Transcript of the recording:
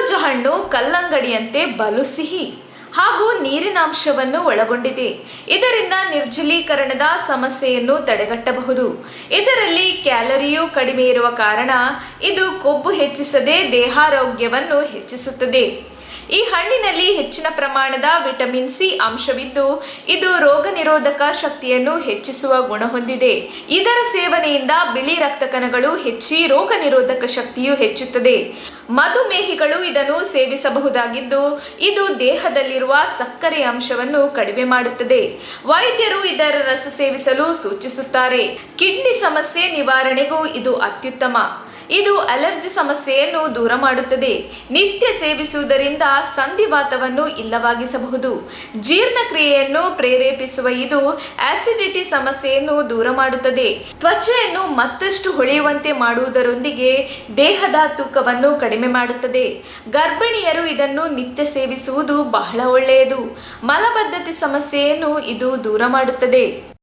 ಕರ್ಬೂಜ ಹಣ್ಣು ಕಲ್ಲಂಗಡಿಯಂತೆ ಬಲು ಸಿಹಿ ಹಾಗೂ ನೀರಿನಾಂಶವನ್ನು ಒಳಗೊಂಡಿದೆ. ಇದರಿಂದ ನಿರ್ಜಲೀಕರಣದ ಸಮಸ್ಯೆಯನ್ನು ತಡೆಗಟ್ಟಬಹುದು. ಇದರಲ್ಲಿ ಕ್ಯಾಲರಿಯೂ ಕಡಿಮೆ ಇರುವ ಕಾರಣ ಇದು ಕೊಬ್ಬು ಹೆಚ್ಚಿಸದೆ ದೇಹಾರೋಗ್ಯವನ್ನು ಹೆಚ್ಚಿಸುತ್ತದೆ. ಈ ಹಣ್ಣಿನಲ್ಲಿ ಹೆಚ್ಚಿನ ಪ್ರಮಾಣದ ವಿಟಮಿನ್ ಸಿ ಅಂಶವಿದ್ದು ಇದು ರೋಗ ನಿರೋಧಕ ಶಕ್ತಿಯನ್ನು ಹೆಚ್ಚಿಸುವ ಗುಣ ಹೊಂದಿದೆ. ಇದರ ಸೇವನೆಯಿಂದ ಬಿಳಿ ರಕ್ತ ಕಣಗಳು ಹೆಚ್ಚಿ ರೋಗ ನಿರೋಧಕ ಶಕ್ತಿಯು ಹೆಚ್ಚುತ್ತದೆ. ಮಧುಮೇಹಿಗಳು ಇದನ್ನು ಸೇವಿಸಬಹುದಾಗಿದ್ದು ಇದು ದೇಹದಲ್ಲಿರುವ ಸಕ್ಕರೆ ಅಂಶವನ್ನು ಕಡಿಮೆ ಮಾಡುತ್ತದೆ. ವೈದ್ಯರು ಇದರ ರಸ ಸೇವಿಸಲು ಸೂಚಿಸುತ್ತಾರೆ. ಕಿಡ್ನಿ ಸಮಸ್ಯೆ ನಿವಾರಣೆಗೂ ಇದು ಅತ್ಯುತ್ತಮ. ಇದು ಅಲರ್ಜಿ ಸಮಸ್ಯೆಯನ್ನು ದೂರ ಮಾಡುತ್ತದೆ. ನಿತ್ಯ ಸೇವಿಸುವುದರಿಂದ ಸಂಧಿವಾತವನ್ನು ಇಲ್ಲವಾಗಿಸಬಹುದು. ಜೀರ್ಣಕ್ರಿಯೆಯನ್ನು ಪ್ರೇರೇಪಿಸುವ ಇದು ಆಸಿಡಿಟಿ ಸಮಸ್ಯೆಯನ್ನು ದೂರ ಮಾಡುತ್ತದೆ. ತ್ವಚೆಯನ್ನು ಮತ್ತಷ್ಟು ಹೊಳೆಯುವಂತೆ ಮಾಡುವುದರೊಂದಿಗೆ ದೇಹದ ತೂಕವನ್ನು ಕಡಿಮೆ ಮಾಡುತ್ತದೆ. ಗರ್ಭಿಣಿಯರು ಇದನ್ನು ನಿತ್ಯ ಸೇವಿಸುವುದು ಬಹಳ ಒಳ್ಳೆಯದು. ಮಲಬದ್ಧತೆ ಸಮಸ್ಯೆಯನ್ನು ಇದು ದೂರ ಮಾಡುತ್ತದೆ.